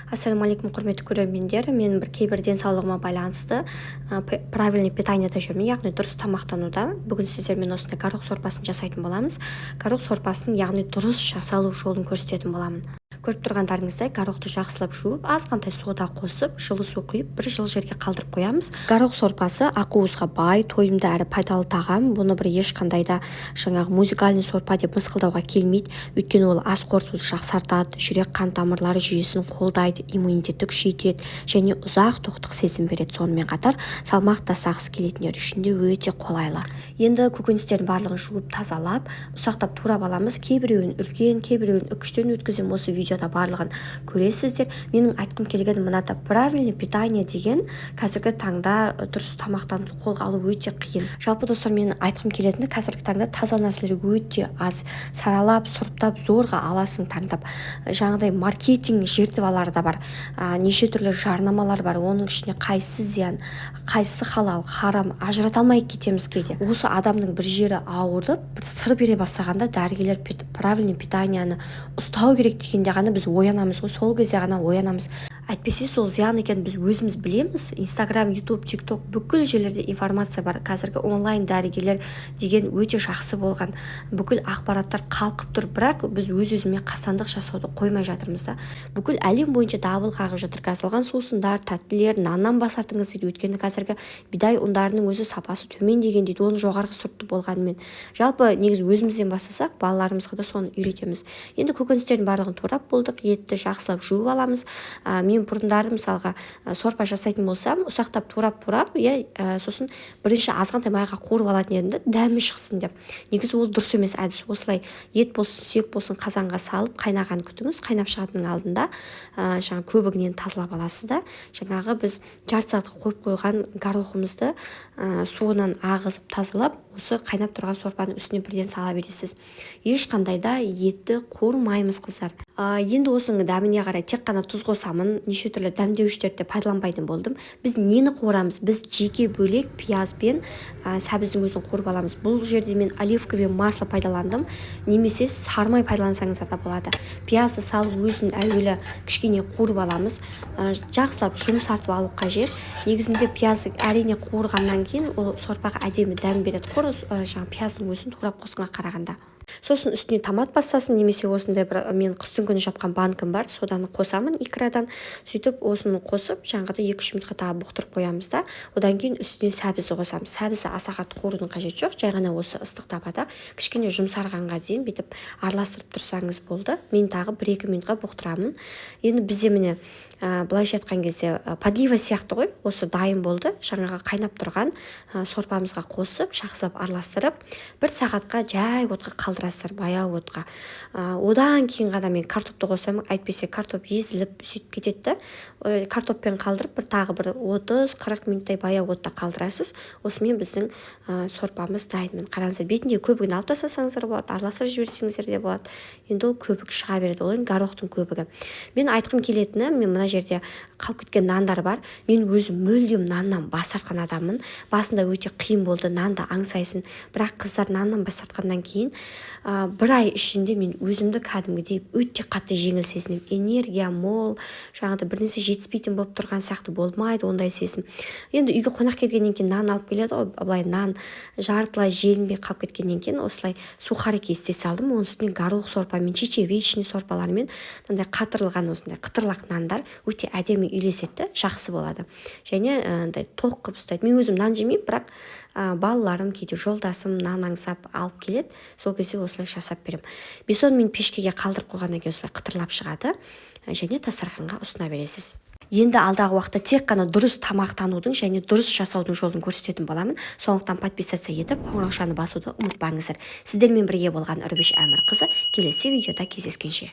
Ассалаумалейкум, құрметті көрермендер. Мен кейбір денсаулығыма байланысты правильный питаниеда жүрмін, яғни дұрыс тамақтануда. Бүгін сіздермен осындай горох сорпасын жасайтын боламыз. Горох сорпасын яғни дұрыс жасалу жолын көрсететін боламын. Көріп тұрғандарыңыздай горохты жақсылап жуып, азғантай сода қосып, жылы су құйып, бір жыл жерге қалдырып қоямыз. Горох сорпасы ақуызға бай, тойымды әрі пайдалы тағам. Бұны бір ешқандай да жаңағы музыкальный сорпа деп мысқылдауға келмейді. Өйткені ол ас қорытуды жақсартады, жүрек қан тамырлары жүйесін қолдайды, иммунитетті күшейтеді және ұзақ тоқтық сезім береді. Сонымен қатар салмақ тастағысы келетіндер үшін де өте қолайлы. Енді көкөністердің барлығын жуып тазалап, ұсақтап турап аламыз. Кейбіреуін үлкен, кейбіреуін үкіштен өткізем. Осы видеода барлығын көресіздер. Менің айтқым келгені мынада: правильный питание деген қазіргі таңда дұрыс тамақтануды қолға алу өте қиын. Жалпы достар, менің айтқым келетіні, қазіргі таңда таза нәрселер өте аз. Саралап, сұрыптап, зорға аласың таңдап. Жаңағыдай маркетинг жертвалары да бар. Неше түрлі жарнамалар бар. Оның ішіне қайсысы зиян, қайсысы халал, харам, ажырата алмай кетеміз кейде. Осы адамның бір жері ауырып, бір сыр бере бастағанда дәрігерлер правильный питаниені ұстау керек дегенде ғана біз оянамыз ғой, сол кезде ғана оянамыз. Әйтпесе сол зиян екенін біз өзіміз білеміз. Инстаграм, ютуб, тикток бүкіл жерлерде информация бар. Қазіргі онлайн дәрігерлер деген өте жақсы болған. Бүкіл ақпараттар қалқып тұр, бірақ біз өз-өзіме қастандық жасауды қоймай жатырмыз да. Бүкіл әлем бойынша дабыл қағып жатыр. Газдалған сусындар, тәттілер, наннан бас тартыңыз дейді. Өйткені қазіргі бидай ұндарының өзі сапасы төмен деген дейді. Оның жоғарғы сұрыпты болғанымен. Жалпы негізі өзімізден бастасақ, балаларымызға да соны үйретеміз. Енді көкөністердің барлығын турап болдық, етті жақсылап жуып аламыз. Мен бұрындары мысалға сорпа жасайтын болсам, ұсақтап турап, сосын бірінші азғантай майға қуырып алатын едім де, дәмі шықсын деп. Негізі ол дұрыс емес әдіс. Осылай ет болсын, сүйек болсын қазанға салып, қайнаған күтіңіз. Қайнап шығатынның алдында жаңағы көбігінен тазалап аласыз да. Жаңағы біз жарты сағатқа қойып қойған горохымызды суынан ағызып тазалап, осы қайнап тұрған сорпаның үстіне бірден сала бересіз. Ешқандай да етті қуырмаймыз, қыздар. Енді осының дәміне қарай тек қана тұз қосамын, неше түрлі дәмдеуіштерді пайдаланбайтын болдым. Біз нені қуырамыз? Біз жеке бөлек пиязбен сәбіздің өзін қуырып аламыз. Бұл жерде мен оливковый масло пайдаландым, немесе сармай пайдалансаңыздар да болады. Пиязды салып өзін әуелі кішкене қуырып аламыз. Жақсылап жұмсартып алып қажет. Негізінде пиязды әрине қуырғаннан кейін ол сорпаға әдемі дәм береді. Пияздың өзін турап қосқанға қарағанда. Сосын үстіне томат пастасын, немесе осындай бір мен қыстың күні жапқан банкім бар, соданы қосамын икрадан. Сөйтіп осыны қосып, жаңағыда 2-3 минутқа тағы бұқтырып қоямыз да. Одан кейін үстіне сәбізді қосамыз. Сәбізді аса қатты қуырудың қажеті жоқ, жай ғана осы ыстық табада кішкене жұмсарғанға дейін бүйтіп араластырып тұрсаңыз болды. Мен тағы 1-2 минутқа бұқтырамын. Енді бізде міне былайша айтқан кезде подлива сияқты ғой, осы дайын болды. Жаңағы қайнап тұрған сорпамызға қосып, жақсылап араластырып, 1 сағатқа жай отқа қалдырасыздар, баяу отқа. Одан кейін ғана мен картопты қосамын, әйтпесе картоп езіліп сөйтіп кетеді. Картоппен қалдырып, тағы бір 30-40 минуттай баяу отта қалдырасыз. Осымен біздің сорпамыз дайын. Қараңыздар, бетінде көбігін алып тастасаңыздар болады, араластырып жіберсеңіздер де болады. Енді ол көбік шыға береді, ол горохтың көбігі. Мен айтқым келетіні, мен мына жерде қалып кеткен нандар бар. Мен өзім мүлдем наннан бас тартқан адаммын. Басында өте қиын болды, нанды аңсайсын. Бірақ қыздар, наннан бас тартқаннан кейін 1 ай ішінде мен өзімді кәдімгідей өте қатты жеңіл сезінемін. Энергия мол, жаңағыда бірнәрсе жетіспейтін болып тұрған сияқты болмайды, ондай сезім. Енді үйге қонақ келгеннен кейін нан алып келеді ғой, былай нан жартылай желінбей қалып кеткеннен кейін осылай сухарик ести салдым. Оның үстіне горох сорпамен, чечевичный сорпалармен, мынандай қатырылған осындай қытырлақ нандар өте әдемі үйлеседі, жақсы болады. Және тоқ қып ұстайды. Мен өзім нан жемеймін, бірақ балаларым, кейде жолдасым нан аңсап алып келеді. Сол кезде осылай жасап беремін. 5-10 минут пешкеге қалдырып қойғаннан кейін осылай қытырлап шығады және дастарханға ұсына бересіз. Енді алдағы уақытта тек қана дұрыс тамақтанудың және дұрыс жасаудың жолын көрсететін боламын. Сондықтан подписаться етіп, қоңыраушаны басуды ұмытпаңыздар. Сіздермен бірге болған Үрбіш Әмірқызы. Келесі видеода кездескенше.